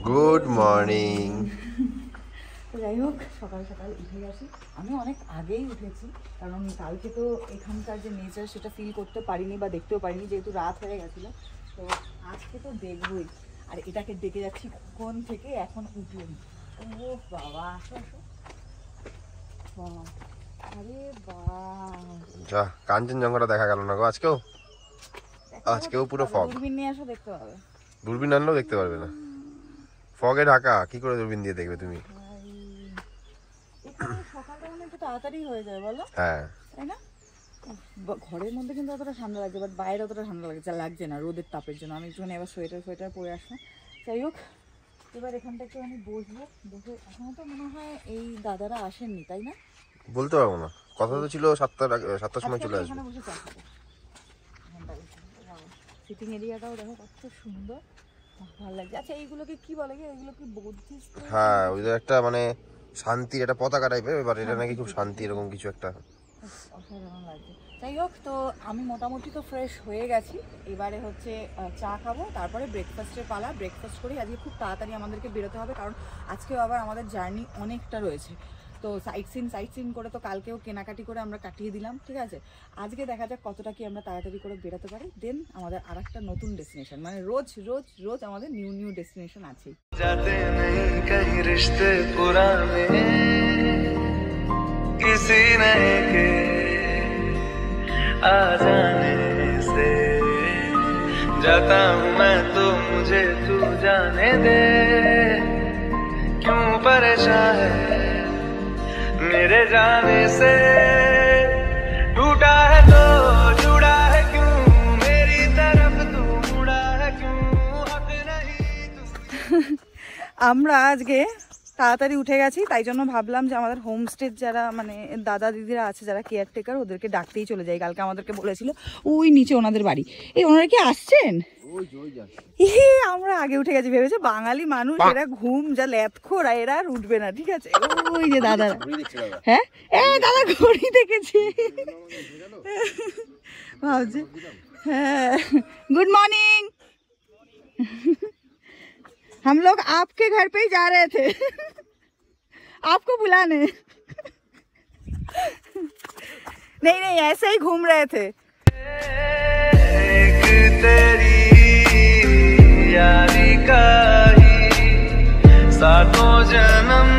Good morning. তো যাই হোক, সকাল সকাল উঠে গেছি। আমি অনেক আগেই উঠেছি, কারণ কালকে তো এখানকার যে নেচার সেটা ফিল করতে পারিনি বা দেখতেও পারিনি, যেহেতু রাত হয়ে গেছিলো। তো আজকে তো দেখবই। আর এটাকে ডেকে যাচ্ছি কোন থেকে, এখন উঠুন। ও বাবা, আসো আসো। আরে যা, কাঞ্চনজঙ্ঘাটা দেখা গেল না গো আজকেও। আজকেও পুরো ফগ। দূরবীন নিয়ে আসো, দেখতে পাবে। দূরবীন আনলেও দেখতে পারবে না, ফগে ঢাকা। কি করে দূরবীন দিয়ে দেখবে তুমি? সকালটা মানে একটু তাড়াতাড়ি হয়ে যায় বলো? হ্যাঁ, তাই না? ঘরের মধ্যে কিন্তু অতটা ঠান্ডা লাগছে, বাট বাইরে অতটা ঠান্ডা লাগছে না রোদের তাপের জন্য। আমি একটুখানি এবার সোয়েটার পরে আসবো। যাই হোক, এবার এখানটা একটু আমি বসবো। এখনো তো মনে হয় এই দাদারা আসেননি, তাই না? বলতে পারবো না, কথা তো ছিল 7টার সময় চলে আসবে। সিটিং এরিয়াটাও দেখো কত সুন্দর, ভালো লাগছে। আচ্ছা, এইগুলোকে কি বলে? এগুলো কি বুদ্ধিস্ট? হ্যাঁ, ওইদের একটা মানে শান্তির একটা পতাকা টাইপের, এবার এটা নাকি খুব শান্তি এরকম কিছু একটা। অসাধারণ লাগছে। যাই হোক, তো আমি মোটামুটি তো ফ্রেশ হয়ে গেছি। এবারে হচ্ছে চা খাবো, তারপরে ব্রেকফাস্টের পালা। ব্রেকফাস্ট করি। আজকে খুব তাড়াতাড়ি আমাদেরকে বেরোতে হবে, কারণ আজকেও আবার আমাদের জার্নি অনেকটা রয়েছে। তো সাইট সিন করে তো কালকেও কেনাকাটি করে আমরা কাটিয়ে দিলাম, ঠিক আছে। আজকে দেখা যাক কতটা কি আমরা তাড়াতাড়ি করে বেরোতে পারি। দেন আমাদের আর একটা নতুন ডেস্টিনেশন, মানে রোজ রোজ রোজ আমাদের নিউ ডেস্টিনেশন আছে। जाते नहीं कहीं रिश्ते पुराने किसी नए के आ जाने से जाता हूँ मैं तो मुझे तू जाने दे क्यों परेशान है मेरे जाने से टूटा है तो जुड़ा है क्यों मेरी तरफ तू मुड़ा है क्यों हक नहीं আমরা আজকে তাড়াতাড়ি উঠে গেছি, তাই জন্য ভাবলাম যে আমাদের হোমস্টের যারা মানে দাদা দিদিরা আছে, যারা কেয়ারটেকার, ওদেরকে ডাকতেই চলে যাই। কালকে আমাদেরকে বলেছিল ওই নিচে ওনাদের বাড়ি। এই ওনারা কি আসছেন? আমরা আগে উঠে গেছি, ভেবেছে বাঙালি মানুষ এরা ঘুম যা ল্যাথখোর, এরা আর উঠবে না, ঠিক আছে। ওই যে দাদারা, হ্যাঁ দাদা ঘড়ি দেখেছি, ভাবছি। হ্যাঁ, गुड मॉर्निंग। हम लोग आपके घर पे ही जा रहे थे आपको बुलाने। नहीं ऐसे ही घूम रहे थे। एक तेरी यारी का ही सातों जन्म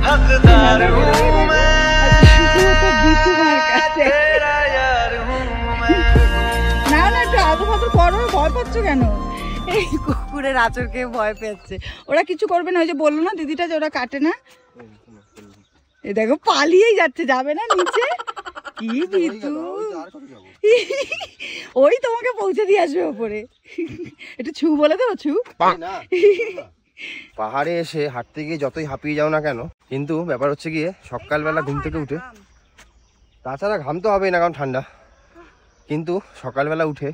हकदार हूँ मैं तेरा यार हूँ मैं। না একটু আদর ফাদর করো, ভয় পাচ্ছ কেন? এই কুকুরের আচরকে ভয় পেয়েছে। ওরা কিছু করবে না, ওই যে বললো না দিদিটা যে ওরা কাটে না। এই দেখো পালিয়েই যাচ্ছে, যাবে না নিচে। কি বিতু, ওই তোমাকে পৌঁছে দিয়ে আসবে ওপরে। একটু ছু বলে দাও, ছু। পাহাড়ে এসে হাঁটতে গিয়ে যতই হাঁপিয়ে যাও না কেন, কিন্তু ব্যাপার হচ্ছে গিয়ে সকালবেলা ঘুম থেকে উঠে, তাছাড়া ঘাম তো হবেই না কারণ ঠান্ডা, কিন্তু সকালবেলা উঠে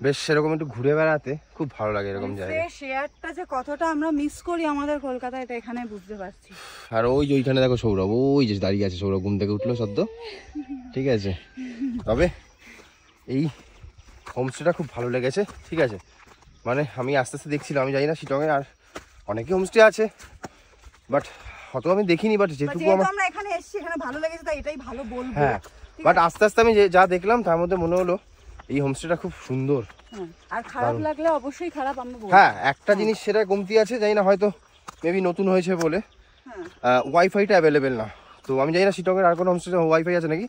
বেশ সেরকম একটু ঘুরে বেড়াতে খুব ভালো লাগে এরকম জায়গায়। শেয়ারটা যে কতটা আমরা মিস করি আমাদের কলকাতায়, এটা এখানে বুঝতে পারছি। আর ওইখানে দেখো সৌরভ, ওই যে দাঁড়িয়ে আছে সৌরভ, ঘুম থেকে উঠলো সদ্য, ঠিক আছে। তবে এই হোমস্টেটা খুব ভালো লেগেছে, ঠিক আছে। মানে আমি আস্তে আস্তে দেখছিলাম, আমি জানি না শিলংয়ে আর অনেকই হোমস্টে আছে, বাট অত আমি দেখিনি, বাট যেটুকু আমরা এখানে এসেছি এখানে ভালো লেগেছে, তাই এটাই ভালো বলবো। হ্যাঁ, বাট আস্তে আস্তে আমি যা দেখলাম তার মধ্যে মনে হলো এই হোমস্টেটা খুব সুন্দর। আর খারাপ লাগলে অবশ্যই খারাপ আমরা বলবো। হ্যাঁ, একটা জিনিস সেটা কমতি আছে, জানি না হয়তো মেবি নতুন হয়েছে বলে ওয়াইফাইটা অ্যাভেলেবেল না। তো আমি জানি না শিলংয়ের আর কোনো হোমস্টে ওয়াইফাই আছে নাকি,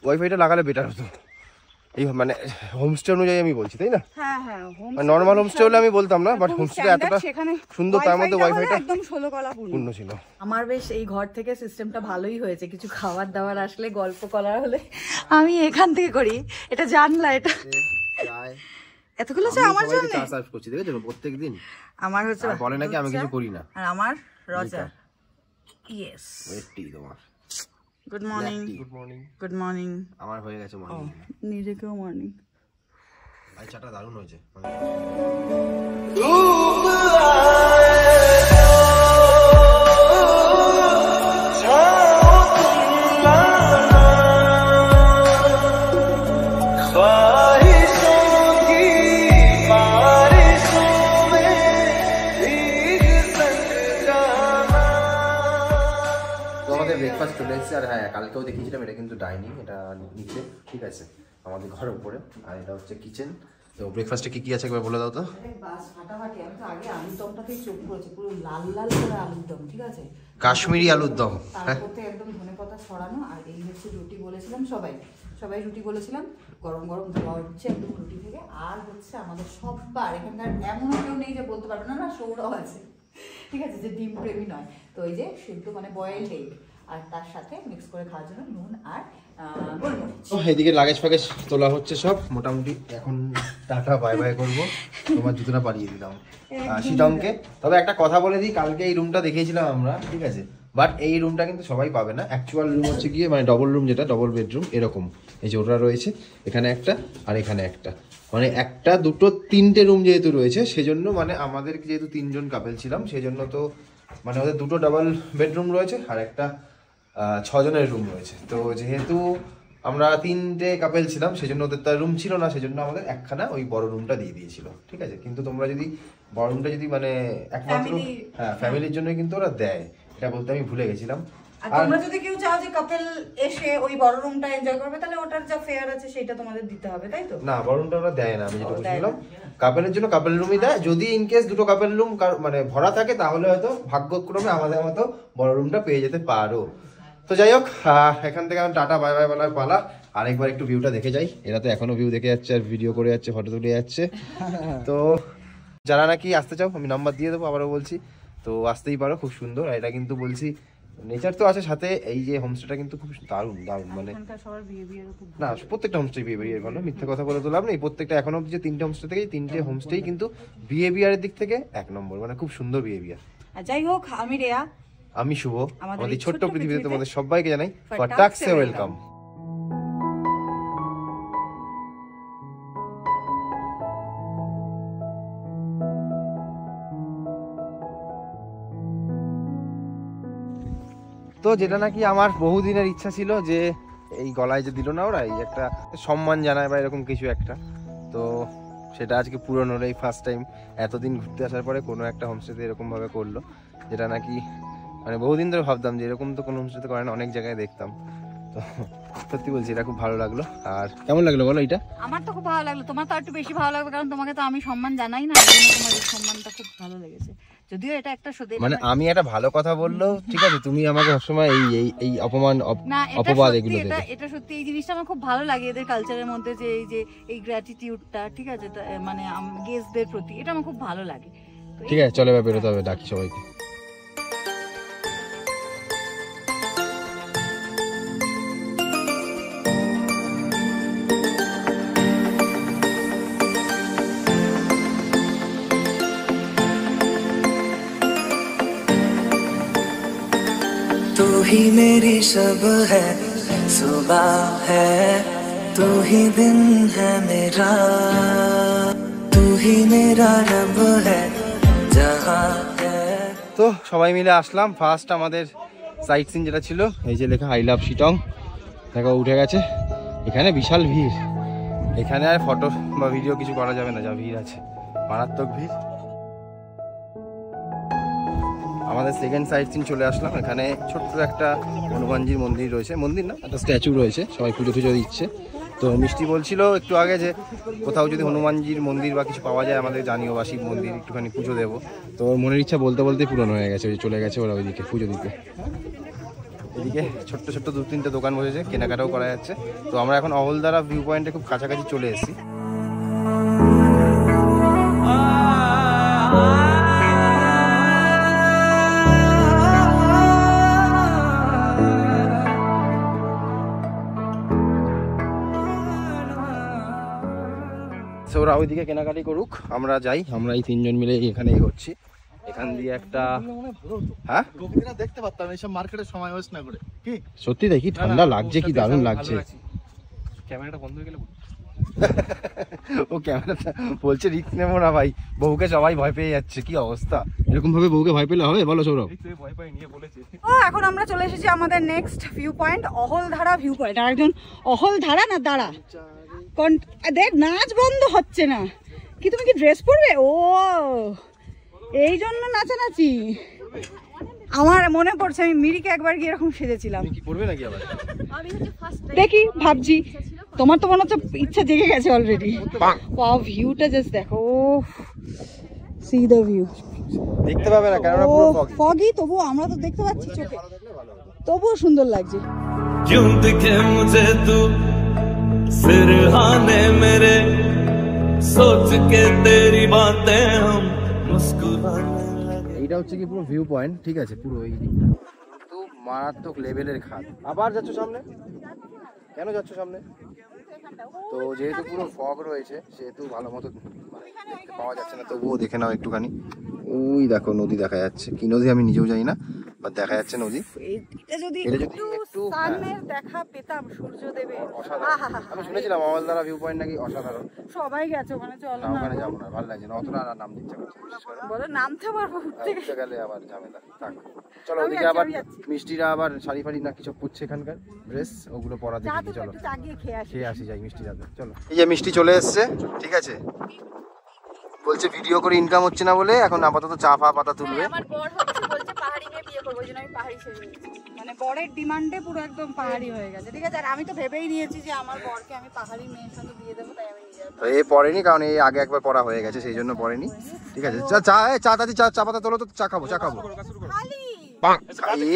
ওয়াইফাইটা লাগালে বেটার হতো। এই মানে হোমস্টে অনুযায়ী আমি বলছি, তাই না? হ্যাঁ, নর্মাল হোমস্টে হলে আমি বলতাম না, বাট হোমস্টে এতটা সুন্দর, তার মধ্যে ওয়াইফাইটা একদম 16 কলা পূর্ণ ছিল। আমার বেশ এই ঘর থেকে সিস্টেমটা ভালোই হয়েছে, কিছু খাবার দাবার আসলে গল্প করার হলে আমি এখান থেকে করি। এটা জানলা, এটা এতগুলো চা আমার জন্য চা সার্ভ করছি, দেখেছো প্রত্যেকদিন। আমার হচ্ছে বলে নাকি আমি কিছু করি না। আর আমার রজা, ইয়েস ওয়েটি তোমার। Good morning. Good morning. আমার হয়ে গেছে মর্নিং, নিজেকেও মর্নিং। ভাই চাটা দারুণ হয়েছে। এসেছে। আর হ্যাঁ, কালকেও দেখিয়েছিলাম, এটা কিন্তু ডাইনিং, এটা নিচে, ঠিক আছে, আমাদের ঘরের উপরে। আর এটা হচ্ছে কিচেন। তো ব্রেকফাস্টে কি কি আছে একবার বলে দাও তো। বাস ফাটাফাটি। আমি তো আগে আলুর দমটাতেই চোখ করেছি, পুরো লাল লাল করে আলুর দম, ঠিক আছে, কাশ্মীরি আলুর দম, তারপর একদম ধনেপাতা ছড়ানো। আর এই হচ্ছে রুটি বলেছিলাম, সবাই রুটি বলেছিলাম, গরম গরম ধোয়া হচ্ছে একদম রুটি থেকে। আর হচ্ছে আমাদের সবার এখানকার এমন কেউ নেই যে বলতে পারবে না না সৌরভ আছে, ঠিক আছে, যে ডিম প্রেমী নয়। তো এই যে সিদ্ধ মানে বয়েলড এগ, আর তার সাথে মিক্স করে খাওয়ার জন্য নুন আর গোলমরিচ। এদিকে লাগেজ ফ্যাগেজ তোলা হচ্ছে সব মোটামুটি। এখন টাটা বাই বাই করবো, তোমার জুতোটা পাঠিয়ে দিলাম শিলংকে। তবে একটা কথা বলে দিই, কালকে এই রুমটা দেখিয়েছিলাম আমরা, ঠিক আছে, বাট এই রুমটা কিন্তু সবাই পাবে না। অ্যাকচুয়াল রুম হচ্ছে গিয়ে মানে ডবল রুম, যেটা ডবল বেডরুম এরকম। এই যে ওটা রয়েছে, এখানে একটা আর এখানে একটা, মানে একটা দুটো তিনটে রুম যেহেতু রয়েছে সেজন্য, মানে আমাদের যেহেতু 3 জন কাপেল ছিলাম সেজন্য তো মানে ওদের দুটো ডাবল বেডরুম রয়েছে আর একটা 6 জনের রুম রয়েছে। তো যেহেতু আমরা 3টে কাপেল ছিলাম সেজন্য ওদের তার রুম ছিল না, সেজন্য আমাদের একখানা ওই বড় রুমটা দিয়ে দিয়েছিল, ঠিক আছে। কিন্তু তোমরা যদি বড় রুমটা যদি মানে একমাত্র হ্যাঁ ফ্যামিলির জন্য কিন্তু ওরা দেয়, এটা বলতে আমি ভুলে গেছিলাম। আর তোমরা যদি কেউ চাও যে কাপল এসে ওই বড় রুমটা এনজয় করবে, তাহলে ওটার যা ফেয়ার আছে সেটা তোমাদের দিতে হবে, তাই তো? না, বড় রুমটা ওরা দেয় না, আমি যেটা বুঝলাম কাপেলের জন্য কাপেল রুমই দেয়। যদি ইনকেস দুটো কাপেল রুম মানে ভরা থাকে তাহলে হয়তো ভাগ্যক্রমে আমাদের মতো বড় রুমটা পেয়ে যেতে পারো। তো যাই হোক, এখান থেকে আমি টাটা বাই বাই বলার পালা। আরেকবার একটু ভিউটা দেখে যাই। এরা তো এখনো ভিউ দেখে যাচ্ছে আর ভিডিও করে যাচ্ছে, ফটো তুলে যাচ্ছে। তো যারা নাকি আসতে চাও আমি নাম্বার দিয়ে দেবো, আবারও বলছি, তো আসতেই পারো, খুব সুন্দর। আর এটা কিন্তু বলছি নেচার তো আছে সাথে, এই যে হোমস্টেটা কিন্তু খুব দারুণ দারুণ, মানে না প্রত্যেকটা হোমস্টে বিহেভিয়ার ভালো, মিথ্যে কথা বলে তো লাভ নেই। প্রত্যেকটা এখনো যে 3টে হোমস্টে থেকে 3টে হোমস্টেই কিন্তু বিহেভিয়ারের দিক থেকে 1 নম্বর, মানে খুব সুন্দর বিহেভিয়ার। যাই হোক, আমি রেয়া, আমি শুভ, আমাদের এই ছোট্ট পৃথিবীতে তোমাদের সবাইকে জানাই ফাটাকসে ওয়েলকাম। তো যেটা নাকি আমার বহুদিনের ইচ্ছা ছিল, যে এই গলায় যে দিল না ওরা, এই একটা সম্মান জানায় বা এরকম কিছু একটা, তো সেটা আজকে পূরণ হলো। এই ফার্স্ট টাইম এতদিন ঘুরতে আসার পরে কোনো একটা হোমস্টেতে এরকম ভাবে করলো, যেটা নাকি মানে বহুদিন ধরে ভাবতাম যে এরকম তো কোনো হোমস্টেতে করে না, অনেক জায়গায় দেখতাম। তো সত্যি বলছি এটা খুব ভালো লাগলো। আর কেমন লাগলো বলো এটা? আমার তো খুব ভালো লাগলো, তোমার তো একটু বেশি ভালো লাগবে, কারণ তোমাকে তো আমি সম্মান জানাই না, এই জন্য তোমার এই সম্মানটা খুব ভালো লেগেছে। যদিও এটা একটা সত্যি, মানে আমি একটা ভালো কথা বললো, ঠিক আছে, তুমি আমাকে সবসময় এই অপমান অপবাদ এগুলো দেবে। এটা সত্যি এই জিনিসটা আমার খুব ভালো লাগে এদের কালচারের মধ্যে, যে এই গ্র্যাটিটিউডটা, ঠিক আছে, মানে গেস্টদের প্রতি, এটা আমার খুব ভালো লাগে। ঠিক আছে, চলো এবার বেরোতে হবে, ডাকি সবাইকে। तू ही मेरी सब है, सुबह है, तू ही दिन है मेरा, तू ही मेरा रब है, जहाँ है। তো সবাই মিলে আসলাম। ফার্স্ট আমাদের সাইট সিন যেটা ছিল, এই যে লেখা আই লাভ শিটং, দেখো উঠে গেছে। এখানে বিশাল ভিড়, এখানে আর ফটো বা ভিডিও কিছু করা যাবে না, যা ভিড় আছে, মারাত্মক ভিড়। আমাদের সেকেন্ড সাইট সিন চলে আসলাম। এখানে ছোট্ট একটা হনুমানজির মন্দির রয়েছে, মন্দির না একটা স্ট্যাচু রয়েছে, সবাই পুজো টুজো দিচ্ছে। তো মিষ্টি বলছিল একটু আগে যে কোথাও যদি হনুমানজির মন্দির বা কিছু পাওয়া যায় আমাদের জানিও, বা শিব মন্দির একটুখানি পুজো দেবো। তো ওর মনের ইচ্ছা বলতে বলতেই পূরণ হয়ে গেছে, ওই চলে গেছে ওরা ওইদিকে পুজো দিতে। এদিকে ছোট্ট ছোট্ট 2-3টে দোকান বসেছে, কেনাকাটাও করা যাচ্ছে। তো আমরা এখন অহলদারা ভিউ পয়েন্টে খুব কাছাকাছি চলে এসেছি। ওরা ওইদিকে কেনাকাটি করুক, আমরা যাই। আমরা এই 3 জন মিলে এখানে এগোচ্ছি। এখান দিয়ে একটা হ্যাঁ দেখতে পারতাম এইসব মার্কেটের সময় ওয়েস্ট না করে। কি সত্যি দেখি ঠান্ডা লাগছে, কি দারুণ লাগছে। ক্যামেরাটা বন্ধ হয়ে গেলে ও ক্যামেরাটা বলছে রিস্ক নেবো না ভাই, বউকে সবাই ভয় পেয়ে যাচ্ছে, কি অবস্থা। এরকম ভাবে বউকে ভয় পেলে হবে বলো সৌরভ? ও এখন আমরা চলে এসেছি আমাদের next view point, Ahaldhara view point. আর একজন অহলধারা না দাঁড়া, দেখ নাচ বন্ধ হচ্ছে না। কি তুমি কি ড্রেস পরবে? ও এই জন্য নাচানাচি। আমার মনে পড়ছে আমি মিরিকে একবার গিয়ে এরকম সেজেছিলাম। তুমি কি করবে নাকি আবার? দেখি ভাবছি, তোমার তো মনে হচ্ছে ইচ্ছা জেগে গেছে অলরেডি। ওয়াও, ভিউটা জাস্ট দেখো, সি দ্য ভিউ। দেখতে পাবে না কারণ ও পুরো ফগ। ফগি, তবুও আমরা তো দেখতে পাচ্ছি চোখে, তবুও সুন্দর লাগছে। क्यों दिखे मुझे तू सिरहाने मेरे सोच के तेरी बातें हम मुस्कुराने लगे। এইটা হচ্ছে কি পুরো ভিউ পয়েন্ট, ঠিক আছে, পুরো এই দিকটা তো মারাত্মক লেভেলের খাদ। আবার যাচ্ছ সামনে? কেন যাচ্ছ সামনে? তো যেহেতু পুরো ফগ রয়েছে সেহেতু ভালো মতো দেখতে পাওয়া যাচ্ছে না, তবুও দেখে নাও একটুখানি। ওই দেখো নদী দেখা যাচ্ছে, কি নদী আমি নিজেও জানি না, বাট দেখা যাচ্ছে নদী। এটা যদি একটু সানের দেখা পেতাম সূর্যদেবের, অসাধারণ। আমি শুনেছিলাম আমলদারা ভিউ পয়েন্ট নাকি অসাধারণ। সবাই গেছে ওখানে, চলো না না। ওখানে যাবো না, ভালো লাগছে না, অতটা আর নাম দিচ্ছে করছে, বিশেষ করে বলো নামতে পারবো উঠতে উঠতে গেলে আবার ঝামেলা। থাক চলো, আমি ওদিকে যাচ্ছি, আবার আমি যাচ্ছি। মিষ্টিরা আবার শাড়ি ফাড়ি না কিছু পরছে এখানকার ড্রেস, ওগুলো পরা চা দেখি তো চলো একটু চা গিয়ে খেয়ে আসি। খেয়ে আসি, যাই মিষ্টি যাবে। চলো, এই যে মিষ্টি চলে এসছে, ঠিক আছে, বলছে ভিডিও করে ইনকাম হচ্ছে না বলে এখন আপাতত চা ফা পাতা তুলবে। আমার বর হচ্ছে বলছে পাহাড়ি মেয়ে বিয়ে করবো, ওই জন্য আমি পাহাড়ি সেজে নিয়েছি। মানে বরের ডিমান্ডে পুরো একদম পাহাড়ি হয়ে গেছে, ঠিক আছে। আর আমি তো ভেবেই নিয়েছি যে আমার বরকে আমি পাহাড়ি মেয়ের সঙ্গে বিয়ে দেবো, তাই আমি নিয়ে যাবো। তো এ পড়েনি, কারণ এই আগে একবার পড়া হয়ে গেছে সেই জন্য পড়েনি, ঠিক আছে। চা চা চা দাদি চা চা পাতা তোলো তো, চা খাবো চা খাবো।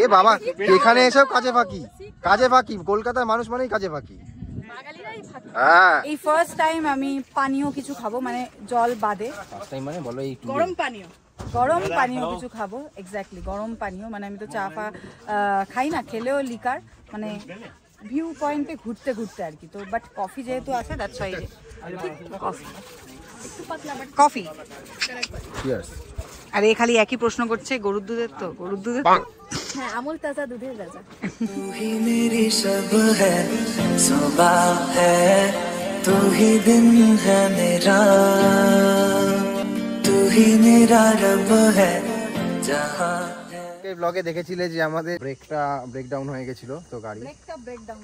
এ বাবা, এখানে এসব কাজে ফাঁকি, কাজে ফাঁকি, কলকাতার মানুষ মানেই কাজে ফাঁকি। হ্যাঁ, এই ফার্স্ট টাইম আমি পানীয় কিছু খাবো, মানে জল বাদে ফার্স্ট টাইম মানে বলো এই গরম পানীয়, গরম পানীয় কিছু খাবো। এক্স্যাক্টলি গরম পানীয়, মানে আমি তো চা ফা খাই না, খেলেও লিকার, মানে ভিউ পয়েন্টে ঘুরতে ঘুরতে আর কি। তো বাট কফি যেহেতু আছে, that's why coffee, coffee. Cheers. আরে খালি একই প্রশ্ন করছে, গরুর দুধের তো, গরুর দুধের তো। হ্যাঁ, আমুল তাজা দুধের রাজা। तू ही मेरी सब है, सुबह है तू ही दिन है मेरा, तू ही मेरा रब है जहाँ है। এই ব্লগে দেখেছিলে যে আমাদের ব্রেকডাউন হয়ে গেছিল, তো গাড়ি ব্রেকটা ব্রেকডাউন,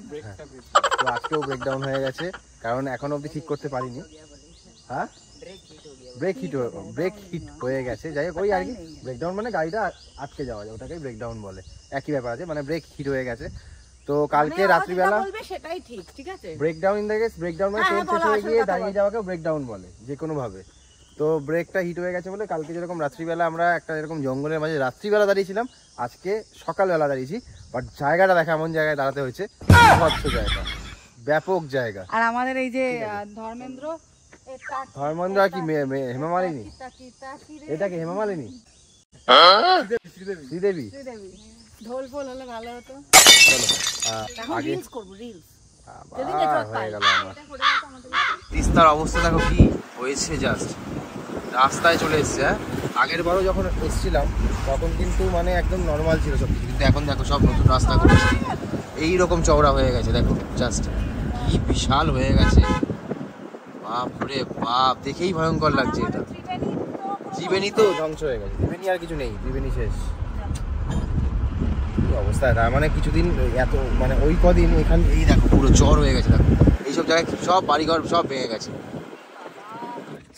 তো আজকেও ব্রেকডাউন হয়ে গেছে, কারণ এখনো অবধি ঠিক করতে পারিনি। হ্যাঁ, ব্রেক হিট হয়ে গেছে, যাই হোক ওই আর কি। ব্রেকডাউন মানে গাড়িটা আটকে যাওয়া যায়, ওটাকেই ব্রেকডাউন বলে, একই ব্যাপার আছে, মানে ব্রেক হিট হয়ে গেছে। তো কালকে রাত্রিবেলা বলবে সেটাই ঠিক, ঠিক আছে। Breakdown in the case, breakdown মানে তেল শেষ হয়ে গিয়ে দাঁড়িয়ে যাওয়াকে ব্রেকডাউন বলে যে কোনো ভাবে। তো ব্রেকটা হিট হয়ে গেছে বলে কালকে যেরকম রাত্রিবেলা আমরা একটা এরকম জঙ্গলের মাঝে রাত্রিবেলা দাঁড়িয়েছিলাম, আজকে সকালবেলা দাঁড়িয়েছি। বাট জায়গাটা দেখা এমন জায়গায় দাঁড়াতে হয়েছে, স্বচ্ছ জায়গা, ব্যাপক জায়গা। আর আমাদের এই যে ধর্মেন্দ্র, ধর্মেন্দ্র আর কি হেমা মালিনী, এটা কি হেমা মালিনী? শ্রীদেবী। ঢোল ফোল হলে ভালো হতো। চলো এখন আগে রিলস করব, রিলস। হয়ে গেল আমার। তিস্তার অবস্থা দেখো কি হয়েছে, জাস্ট রাস্তায় চলে এসছে। হ্যাঁ, আগের বারও যখন এসেছিলাম তখন কিন্তু মানে একদম নর্মাল ছিল সব কিছু, কিন্তু এখন দেখো সব নতুন রাস্তা করেছে, এইরকম চওড়া হয়ে গেছে, দেখো জাস্ট কি বিশাল হয়ে গেছে, বাপ রে বাপ, দেখেই ভয়ঙ্কর লাগছে। এটা ত্রিবেণী তো ধ্বংস হয়ে গেছে, ত্রিবেণী আর কিছু নেই, ত্রিবেণী শেষ। কি অবস্থা, তার মানে কিছুদিন এত মানে ওই কদিন এখান এই দেখো পুরো চর হয়ে গেছে, দেখো এইসব জায়গায় সব বাড়িঘর সব ভেঙে গেছে।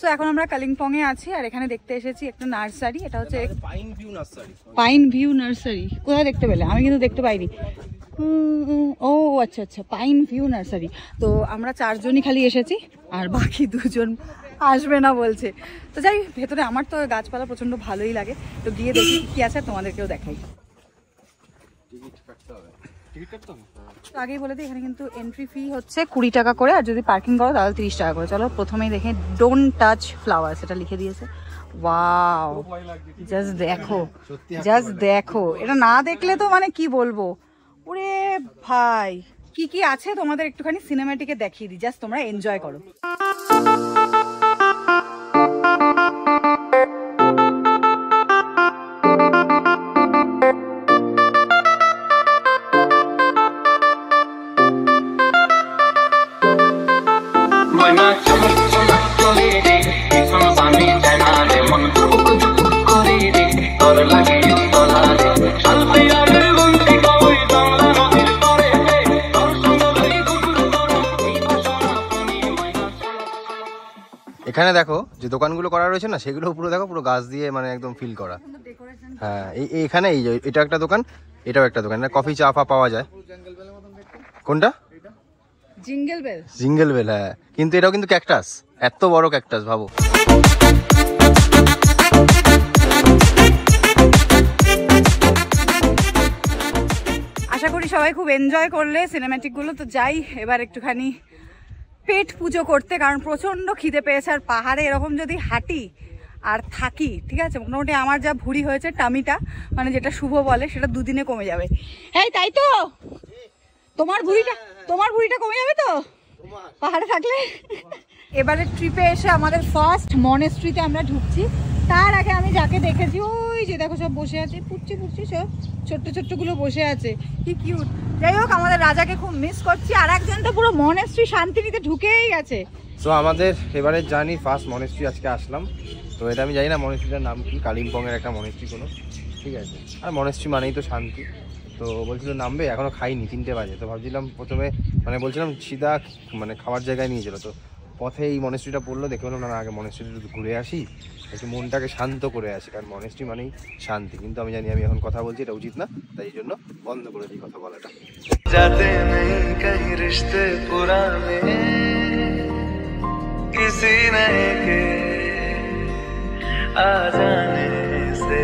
সো এখন আমরা কালিম্পং এ আছি, আর এখানে দেখতে এসেছি একটা নার্সারি। এটা হচ্ছে pine view nursery. Pine view nursery. কোথায় দেখতে পেলে? আমি কিন্তু দেখতে পাইনি। ও আচ্ছা আচ্ছা, পাইন ভিউ নার্সারি। তো আমরা 4 জনই খালি এসেছি, আর বাকি 2 জন আসবে না বলছে। তো যাই ভেতরে, আমার তো গাছপালা প্রচন্ড ভালোই লাগে, তো গিয়ে দেখি কি আছে, তোমাদেরকেও দেখাই। তো আগেই বলে দিই, এখানে কিন্তু এন্ট্রি ফি হচ্ছে 20 টাকা করে, আর যদি পার্কিং করো তাহলে 30 টাকা করে। চলো প্রথমেই দেখে ডোন্ট টাচ ফ্লাওয়ার, সেটা লিখে দিয়েছে। ওয়াও, জাস্ট দেখো, জাস্ট দেখো, এটা না দেখলে তো মানে কি বলবো। ওরে ভাই, কি কি আছে তোমাদের একটুখানি সিনেম্যাটিকে দেখিয়ে দিই, জাস্ট তোমরা এনজয় করো। এখানে দেখো যে দোকানগুলো করা রয়েছে না, সেগুলো পুরো দেখো পুরো গাছ দিয়ে মানে একদম ফিল করা। হ্যাঁ এখানে এই যে এটা একটা দোকান, এটাও একটা দোকান, কফি চা ফা পাওয়া যায়। কোনটা? Jingle bell. জিঙ্গেল বেল, হ্যাঁ, কিন্তু এটাও কিন্তু ক্যাকটাস, এত বড় ক্যাকটাস ভাবো। আশা করি সবাই খুব এনজয় করলে সিনেম্যাটিক গুলো। তো যাই এবার একটুখানি পেট পুজো করতে, কারণ প্রচন্ড খিদে পেয়েছে। আর পাহাড়ে এরকম যদি হাঁটি আর থাকি, ঠিক আছে, মোটামুটি আমার যা ভুঁড়ি হয়েছে টামিটা, মানে যেটা শুভ বলে, সেটা দুদিনে কমে যাবে। এই তাই তো, তোমার ভুঁড়িটা কমে যাবে তো পাহাড়ে থাকলে। এবারে ট্রিপে এসে আমাদের ফার্স্ট মনেস্ট্রিতে আমরা ঢুকছি। তার আগে আমি যাকে দেখেছি, ওই যে দেখো সব বসে আছে, পুচ্ছি সব ছোট্ট গুলো বসে আছে, কি কিউট। যাই হোক, আমাদের রাজাকে খুব মিস করছি। আর একজন তো পুরো মনেস্ট্রি শান্তিনিতে ঢুকেই গেছে। তো আমাদের এবারে জানি ফার্স্ট মনেস্ট্রি আজকে আসলাম। তো এটা আমি জানি না মনেস্ট্রিটার নাম কি, কালিম্পং এর একটা মনেস্ট্রি কোনো, ঠিক আছে। আর মনেস্ট্রি মানেই তো শান্তি। তো বলছিল নামবে, এখনো খাইনি, 3টে বাজে। তো ভাবছিলাম প্রথমে, মানে বলছিলাম সিধা মানে খাওয়ার জায়গায় নিয়ে যেত। তো পথে এই মনেস্ট্রিটা পড়লো, দেখে বললাম না আগে মনেস্ট্রিটা একটু ঘুরে আসি, একটু মনটাকে শান্ত করে আসি, কারণ মনেস্ট্রি মানেই শান্তি। কিন্তু আমি জানি আমি এখন কথা বলছি এটা উচিত না, তাই জন্য বন্ধ করে দিই কথা বলাটা। जाते नहीं कहीं रिश्ते पुराने किसी नए के आ जाने से,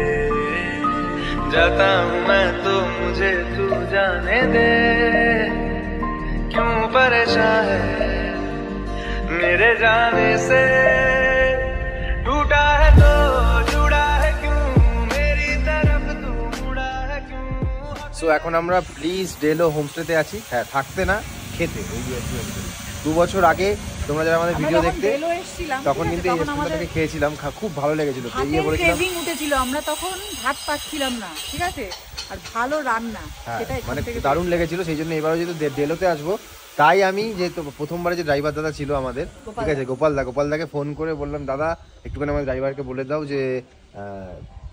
जाता हूँ मैं तो मुझे तू जाने दे, क्यों परेशान है मेरे जाने से, टूटा है तो जुड़ा है क्यों, मेरी तरफ तू मुड़ा है क्यों। সো এখন আমরা প্লিজ ডেলো হোমস্টেতে আছি। হ্যাঁ, থাকতে না, খেতে। ওই 2 বছর আগে তোমরা যারা আমাদের ভিডিও দেখতে, তখন কিন্তু এই রেস্টুরেন্ট থেকে খেয়েছিলাম, খুব ভালো লেগেছিল। বেরিয়ে পড়েছিলাম, উঠেছিল, আমরা তখন ভাত পাচ্ছিলাম না, ঠিক আছে, আর ভালো রান্না, সেটাই মানে দারুণ লেগেছিল। সেই জন্য এবারও যেহেতু ডেলোতে আসবো, তাই আমি যেহেতু প্রথমবারে যে ড্রাইভার দাদা ছিল আমাদের, ঠিক আছে, গোপালদাকে ফোন করে বললাম, দাদা একটুখানি আমার ড্রাইভারকে বলে দাও যে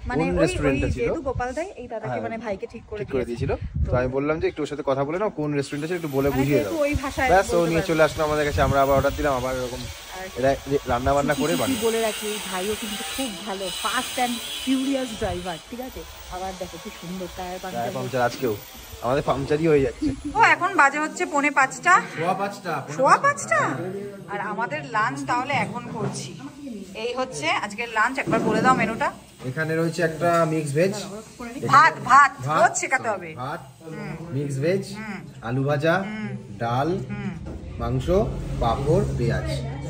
মানে কোন রেস্টুরেন্টটা ছিল, গোপাল দাই এই দাদাকে মানে ভাইকে ঠিক করে দিয়েছিল। তো আমি বললাম যে একটু ওর সাথে কথা বলে নাও, কোন রেস্টুরেন্টটা ছিল একটু বলে বুঝিয়ে দাও। ওই ভাষায় ব্যাস, ও নিয়ে চলে আসলো আমাদের কাছে। আমরা আবার অর্ডার দিলাম, আবার এরকম রান্না বান্না করে বলে রাখি, এই ভাইও কিন্তু খুব ভালো, ফাস্ট অ্যান্ড ফিউরিয়াস ড্রাইভার, ঠিক আছে। আবার দেখো কি সুন্দর টায়ার পাংচার, আজকেও আমাদের পাংচারই হয়ে যাচ্ছে। ও এখন বাজে হচ্ছে 4:45, 5:15, আর আমাদের লাঞ্চ তাহলে এখন করছি। এই হচ্ছে আজকের লাঞ্চ, একবার বলে দাও মেনুটা। এখানে রয়েছে একটা মিক্স ভেজ, ভাত রোজ শেখাতে হবে, ভাত, মিক্স ভেজ, আলু ভাজা, ডাল, মাংস, পাঁপড়, পেঁয়াজ,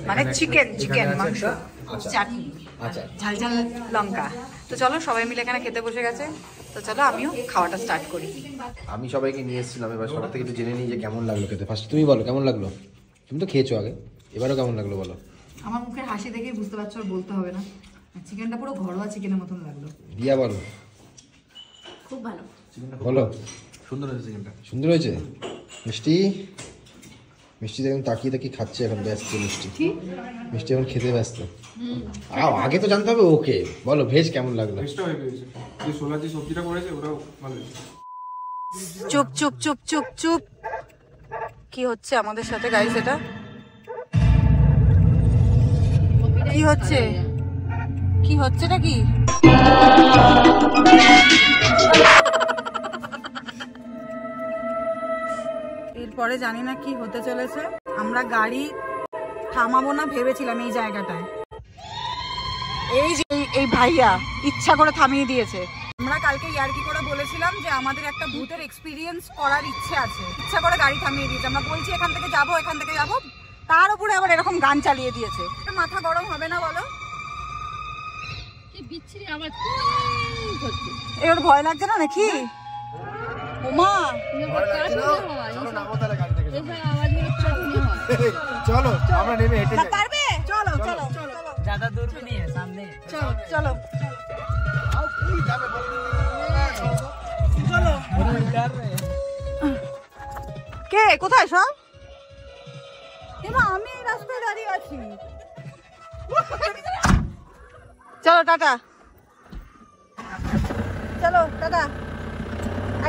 মানে চিকেন মাংস, চাটনি, ঝাল ঝাল লঙ্কা। তো চলো সবাই মিলে এখানে খেতে বসে গেছে। তো চলো আমিও খাওয়াটা স্টার্ট করি। আমি সবাইকে নিয়ে এসেছিলাম, এবার সবার থেকে একটু জেনে নিই যে কেমন লাগলো খেতে। ফার্স্ট তুমি বলো কেমন লাগলো, তুমি তো খেয়েছো আগে, এবারও কেমন লাগলো বলো। আমার মুখের হাসি দেখেই বুঝতে পারছো, আর বলতে হবে না, চিকেনটা পুরো ঘরোয়া চিকেনের মতন লাগলো। দিয়া বলো। খুব ভালো। বলো। সুন্দর হয়েছে চিকেনটা। সুন্দর হয়েছে। মিষ্টি দেখুন তাকিয়ে খাচ্ছে, এখন ব্যস্ত। মিষ্টি এখন খেতে ব্যস্ত। আগে তো জানতে হবে ওকে। বলো ভেজ কেমন লাগলো। সবজিটা করেছে ওটাও ভালো। চুপ চুপ চুপ চুপ চুপ, কি হচ্ছে আমাদের সাথে গাইস? এটা কি হচ্ছে? এটা কি? এরপরে জানি না কি হতে চলেছে। আমরা গাড়ি থামাবো না ভেবেছিলাম এই জায়গাটায়, এই যে এই ভাইয়া ইচ্ছা করে থামিয়ে দিয়েছে। আমরা কালকে ইয়ার্কি করে বলেছিলাম যে আমাদের একটা ভূতের এক্সপিরিয়েন্স করার ইচ্ছে আছে, ইচ্ছা করে গাড়ি থামিয়ে দিয়েছে। আমরা বলছি এখান থেকে যাবো, তার উপরে আবার এরকম গান চালিয়ে দিয়েছে। মাথা গরম হবে না বলো? এবার ভয় লাগছে না নাকি? ওমা চলো আমরা নেমে হেঁটে যাই। পারবে? চলো ज्यादा दूर भी नहीं है, सामने। চলো কে কোথায় সব? আমি এই রাস্তায় দাঁড়িয়ে আছি। চলো tata,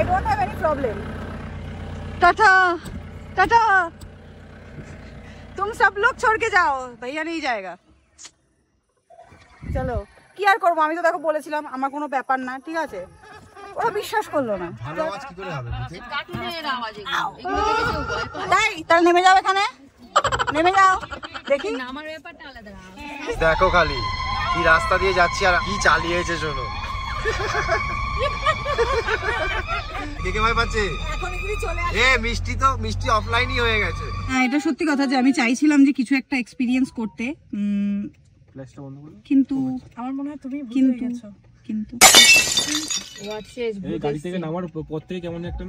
I don't have any problem. Tata तुम सब लोग छोड़ के जाओ, भैया नहीं जाएगा। चलो কি কি আর করবো, আমি তো দেখো বলেছিলাম আমার কোনো ব্যাপার না, ঠিক আছে, ওরা বিশ্বাস করলো না। ভালো আওয়াজ কি করে হবে? তাই তাহলে নেমে যাও, এখানে নেমে যাও, দেখি। আমার ব্যাপারটা আলাদা। দেখো খালি কি রাস্তা দিয়ে যাচ্ছি আর কি চালিয়েছে শোনো। দেখে ভয় পাচ্ছে এ মিষ্টি অফলাইনই হয়ে গেছে। হ্যাঁ, এটা সত্যি কথা যে আমি চাইছিলাম যে কিছু একটা এক্সপিরিয়েন্স করতে, কিন্তু আমার মনে হয় তুমি কিন্তু গাড়ি থেকে নামার পর থেকে কেমন একটা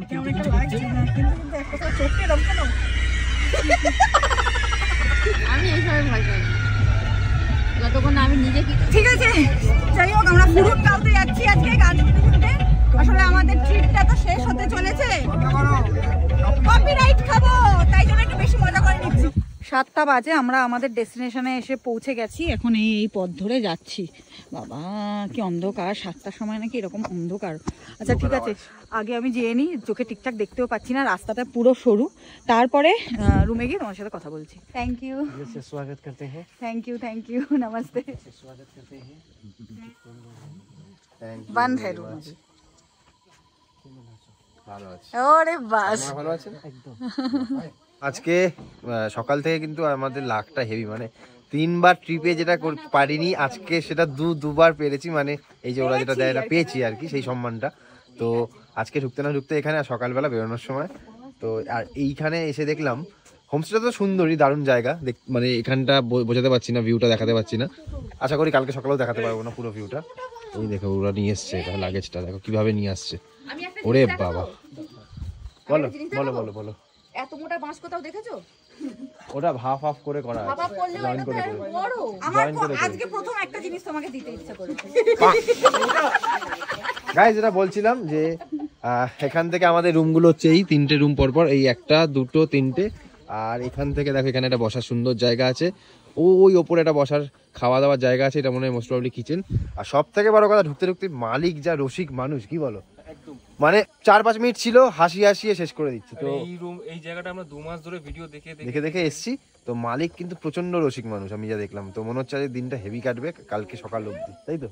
আমি এইভাবে ভয় পাই যতক্ষণ আমি নিজে কি। ঠিক আছে, যাই হোক, আমরা ফুরুট কালতে যাচ্ছি আজকে গান শুনতে। আসলে আমাদের ট্রিপটা তো শেষ হতে চলেছে, কপিরাইট খাবো, তাই জন্য একটু বেশি মজা করে নিচ্ছি। 7টা বাজে, আমরা আমাদের ডেস্টিনেশনে এসে পৌঁছে গেছি। এখন এই পথ ধরে যাচ্ছি। বাবা কি অন্ধকার, 7টার সময় নাকি এরকম অন্ধকার। আচ্ছা ঠিক আছে, আগে আমি যেয়ে নিই, চোখে ঠিকঠাক দেখতেও পাচ্ছি না, রাস্তাটা পুরো সরু, তারপরে রুমে গিয়ে তোমার সাথে কথা বলছি। থ্যাংক ইউ, স্বাগত করতে হ্যাঁ। थैंक यू नमस्ते। स्वागत करते हैं। बंद है रूम अभी। ভালো আছে। ওরে বাস, ভালো আছে একদম। আজকে সকাল থেকে কিন্তু আমাদের লাকটা হেভি, মানে 3বার ট্রিপে যেটা পারিনি আজকে সেটা দুবার পেরেছি, মানে এই যে ওরা যেটা দেয় এটা পেয়েছি আর কি, সেই সম্মানটা। তো আজকে ঢুকতে না ঢুকতে এখানে সকালবেলা বেরোনোর সময় তো আর এইখানে এসে দেখলাম হোমস্টেটা তো সুন্দরই, দারুণ জায়গা, মানে এখানটা বোঝাতে পারছি না, ভিউটা দেখাতে পারছি না, আশা করি কালকে সকালেও দেখাতে পারবো না পুরো ভিউটা। এই দেখো ওরা নিয়ে এসছে এটা, লাগেজটা দেখো কিভাবে নিয়ে আসছে, ওরে বাবা। বলো বলো বলো বলো। এত মোটা বাঁশ কোথাও দেখেছো? ওটা ভাফ হাফ করে করা আছে, জয়েন করে করে। আমার আজকে প্রথম একটা জিনিস তোমাকে দিতে ইচ্ছা করেছে। গাইস, যেটা বলছিলাম যে এখান থেকে আমাদের রুমগুলো হচ্ছে এই 3টে রুম পরপর, এই 1টা 2টো 3টে, আর এখান থেকে দেখো এখানে একটা বসার সুন্দর জায়গা আছে, ওই ওপরে একটা বসার খাওয়া দাওয়ার জায়গা আছে, এটা মনে হয় মোস্ট প্রবাবলি কিচেন। আর সব থেকে বড় কথা, ঢুকতে ঢুকতে মালিক যা রসিক মানুষ, কি বলো, মানে 4-5 মিনিট ছিল হাসিয়ে শেষ করে দিচ্ছে। তো এই জায়গাটা আমরা 2 মাস ধরে ভিডিও দেখে এসছি, তো মালিক কিন্তু প্রচন্ড রসিক মানুষ, আমি যা দেখলাম। তো মনে হচ্ছে যে দিনটা হেভি কাটবে কালকে সকাল অবধি, তাই তো?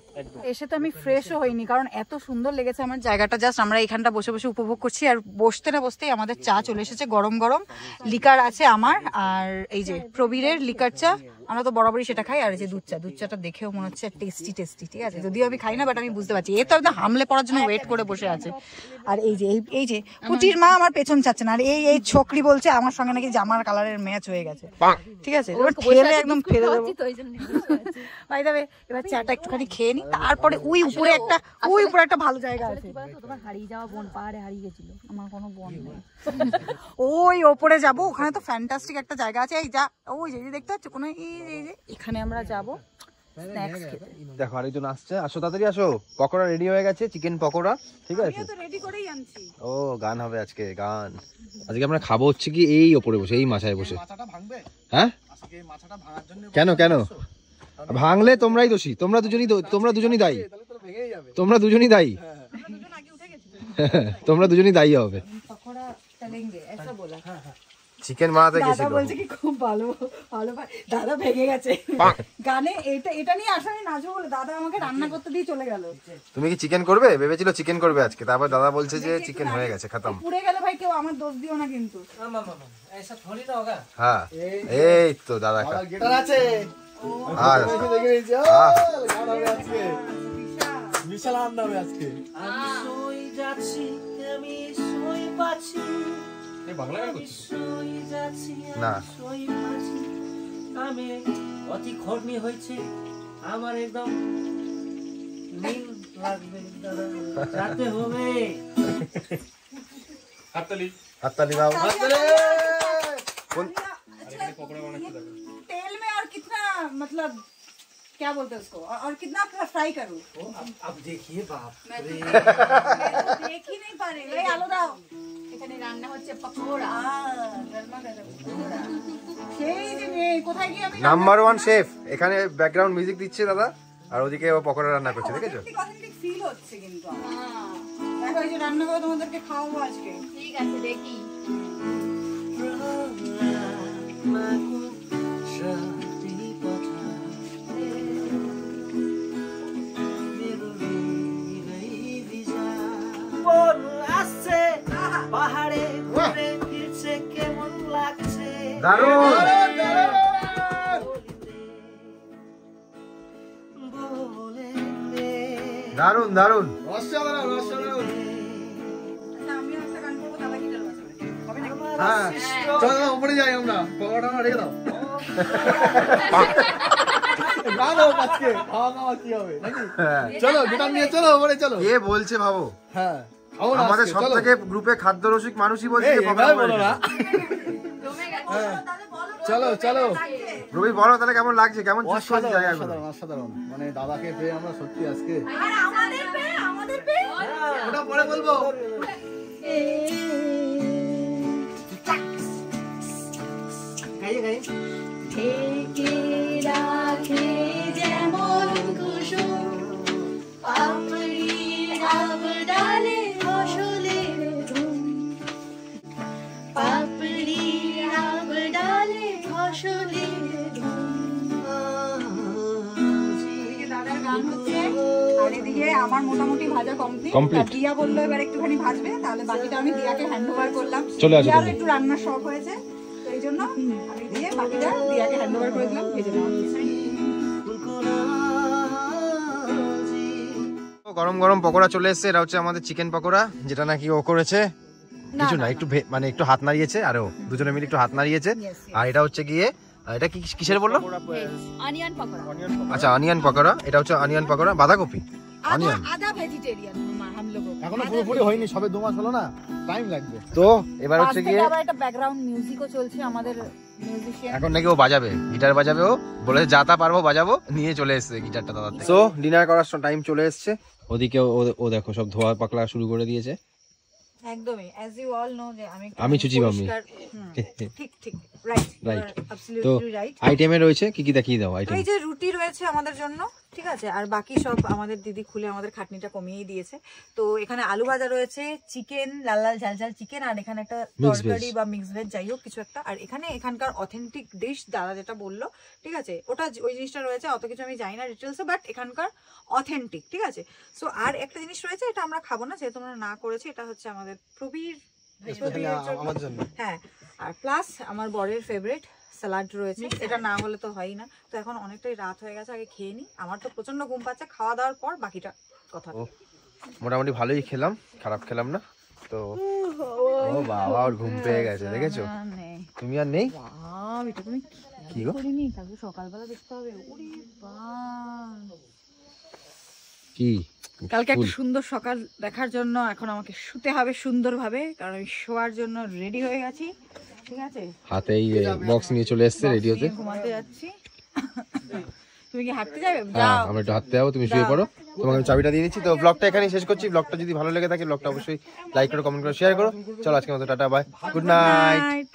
এসে তো আমি ফ্রেশও হইনি, কারণ এত সুন্দর লেগেছে আমার জায়গাটা। জাস্ট আমরা এখানটা বসে বসে উপভোগ করছি, আর বসতে না বসতেই আমাদের চা চলে এসেছে, গরম গরম লিকার আছে আমার, আর এই যে প্রবীরের লিকার চা, আমরা তো বরাবরই সেটা খাই। আর এই যে দুধ চাটা দেখেও মনে হচ্ছে টেস্টি, ঠিক আছে, যদিও আমি খাই না, বাট আমি বুঝতে পারছি এ তো একদম হামলে পড়ার জন্য ওয়েট করে বসে আছে। আর এই যে পুটির মা আমার পেছন চাচ্ছে না, আর এই ছোকরি বলছে আমার সঙ্গে নাকি জামার কালারের ম্যাচ হয়ে গেছে, ঠিক আছে, এবার ঠেলে একদম ফেলে দেবো। ভাই দেবে, এবার চাটা একটুখানি খেয়ে নি, তারপরে ওই উপরে একটা ভালো জায়গা আছে। তোমার হারিয়ে যাওয়া বোন পাহাড়ে হারিয়ে গেছিল। আমার কোনো বোন নেই। ওই ওপরে যাব, ওখানে তো ফ্যান্টাস্টিক একটা জায়গা আছে। এই যা, ওই যে দেখতে পাচ্ছ কোনো, এই যে এখানে আমরা যাব স্ন্যাক্স খেতে। দেখো আরেকজন আসছে, আসো তাড়াতাড়ি আসো, পকোড়া রেডি হয়ে গেছে, চিকেন পকোড়া, ঠিক আছে? আমি তো রেডি করেই আনছি। ও গান হবে আজকে, গান আজকে আমরা খাবো হচ্ছে কি এই ওপরে বসে, এই মাচায় বসে। হ্যাঁ কেন ভাঙলে তোমরাই দোষী, তোমরা দুজনই দায়ী, তোমরা দুজনই দায়ী হবে। চিকেন বানাতে গেছিল, দাদা বলছে কি খুব ভালো দাদা ভেঙে গেছে গানে, এটা নিয়ে আসলে নাচবো বলে দাদা আমাকে রান্না করতে দিয়ে চলে গেল। তুমি কি চিকেন করবে? ভেবেছিল চিকেন করবে আজকে, তারপর দাদা বলছে যে চিকেন হয়ে গেছে, খতম। পুড়ে গেলে ভাই কেউ আমার দোষ দিও না কিন্তু। হ্যাঁ এই তো দাদা গিটার আছে, বিশাল আনন্দ হবে আজকে। বাংলা গান করছিস না? আমি অতি খর্নি হয়েছে আমার, একদম নীল লাগবে দাদা, রাতে হবে। হাততালি দাও। तेल में और कितना, मतलब क्या बोलते हैं उसको, और कितना फ्राई करूं? अब देखिए बाप रे, देख ही नहीं पा रहे। এই আলো দাও, এখানে রান্না হচ্ছে পকোড়া। গরমা গরম পকোড়া। সেই যে নেই, কোথায় গিয়ে আমি নাম্বার 1 শেফ, এখানে ব্যাকগ্রাউন্ড মিউজিক দিচ্ছে দাদা, আর ওদিকে ও পকোড়া রান্না করছে, দেখেছো? অথেন্টিক ফিল হচ্ছে কিন্তু দেখো, এই যে রান্না করে তোমাদেরকে খাওয়াবো আজকে। ঠিক আছে, দেখি। দারুন দারুন। অসাধারণ অসাধারণ। আচ্ছা, আমিও একটা গান করবো, দাদা গিটার বাজাবে। হবে নাকি? হ্যাঁ চলো চলো, উপরে যাই আমরা, পকোড়া রেখে দাও। না না, আজকে খাওয়া খাওয়া কি হবে নাকি? হ্যাঁ। চলো গিটার নিয়ে চলো, উপরে চলো। কে বলছে ভাবো, হ্যাঁ খাবো না আমাদের আজকে, সব চলো। থেকে গ্রুপে খাদ্য রসিক মানুষই বলছে এই, যে পকোড়া এভাবে করে বলো না। খেতে। চলো চলো। রবি বলো তাহলে কেমন লাগছে, কেমন চুজ করছে অসাধারণ জায়গাগুলো? অসাধারণ অসাধারণ, মানে দাদাকে পেয়ে আমরা সত্যি আজকে আর আমাদের পেয়ে ওটা পরে বলবো। ঢেকে রাখে যেমন কুসুম পাপড়ি আবডালে ফসলের ধুম, পাপড়ি আবডালে ফসলের এদিকে দাদার গান হচ্ছে, আর এদিকে আমার মোটামুটি ভাজা কমপ্লিট। Complete? দিয়া বললো এবার একটুখানি ভাজবে, তাহলে বাকিটা আমি দিয়াকে হ্যান্ড ওভার করলাম। চলে আসো দিয়ারও তুমি। একটু রান্নার শখ হয়েছে, তো এই জন্য আমি দিয়ে বাকিটা দিয়াকে হ্যান্ড ওভার করে দিলাম ভেজে নেওয়ার জন্য। গরম গরম পকোড়া চলে এসেছে। এটা হচ্ছে আমাদের চিকেন পকোড়া, যেটা নাকি ও করেছে। কিছু না, একটু মানে একটু হাত নাড়িয়েছে, আর ও দুজনে মিলে একটু হাত নাড়িয়েছে। আর এটা হচ্ছে গিয়ে এটা কি কিসের বললো? অনিয়ন পকোড়া, আচ্ছা অনিয়ন পকোড়া, এটা হচ্ছে অনিয়ন পকোড়া, বাঁধাকপি অনিয়ন। আধা ভেজিটেরিয়ান हम लोग এখনো পুরোপুরি হয়নি, সবে 2 মাস হলো না, টাইম লাগবে। তো এবার হচ্ছে গিয়ে আবার একটা ব্যাকগ্রাউন্ড মিউজিকও চলছে, আমাদের মিউজিশিয়ান। এখন নাকি ও বাজাবে, গিটার বাজাবে। ও বলেছে যা তা পারবো বাজাবো, নিয়ে চলে এসেছে গিটারটা দাদার থেকে। তো ডিনার করার টাইম চলে এসেছে। ওদিকে ও দেখো সব ধোয়া পাকলা শুরু করে দিয়েছে। একদমই as you all know যে আমি চুচি মাম্মি। ঠিক ঠিক রাইট Right. তো অ্যাবসলিউটলি রাইট। আইটেমে রয়েছে কি কি দেখিয়ে দাও তো আইটেম। এই যে রুটি রয়েছে আমাদের জন্য, ঠিক আছে, আর বাকি সব আমাদের দিদি খুলে আমাদের খাটনিটা কমিয়ে দিয়েছে। তো এখানে আলু ভাজা রয়েছে, চিকেন লাল লাল ঝাল ঝাল চিকেন, আর এখানে একটা Mixed তরকারি veg। বা মিক্স ভেজ যাই হোক কিছু একটা। আর এখানে এখানকার অথেন্টিক ডিশ দাদা যেটা বললো, ঠিক আছে, ওটা ওই জিনিসটা রয়েছে। অত কিছু আমি জানি না ডিটেলসে, বাট এখানকার অথেন্টিক, ঠিক আছে। সো আর একটা জিনিস রয়েছে, এটা আমরা খাবো না যেহেতু আমরা না করেছি, এটা হচ্ছে আমাদের প্রবীর আমার জন্য হ্যাঁ। আর প্লাস আমার বরের ফেভারিট স্যালাড রয়েছে, এটা না হলে তো হয়ই না। তো এখন অনেকটাই রাত হয়ে গেছে, আগে খেয়ে নি। আমার তো প্রচন্ড ঘুম পাচ্ছে, খাওয়া দাওয়ার পর বাকিটা কথা। মোটামুটি ভালোই খেলাম, খারাপ খেলাম না। তো ও বাবা ওর ঘুম পেয়ে গেছে, দেখেছো? তুমি আর নেই এটা তুমি কি গো? করিনি, কালকে সকালবেলা দেখতে হবে। ওরে বাবা, কি কালকে একটা সুন্দর সকাল দেখার জন্য এখন আমাকে শুতে হবে সুন্দরভাবে, কারণ আমি শোয়ার জন্য রেডি হয়ে গেছি, ঠিক আছে। হাতেই বক্স নিয়ে চলে এসেছে রেডিওতে। ঘুমাতে যাচ্ছি। তুমি কি হাঁটতে যাবে? হ্যাঁ যাও। আমরা একটু হাঁটতে যাবো, তুমি শুয়ে পড়ো। তোমাকে আমি চাবিটা দিয়ে দিচ্ছি। তো ব্লগটা এখানেই শেষ করছি। ব্লগটা যদি ভালো লেগে থাকে ব্লগটা অবশ্যই লাইক করো, কমেন্ট করো, শেয়ার করো। চলো আজকের মতো টাটা, বাই, গুড নাইট।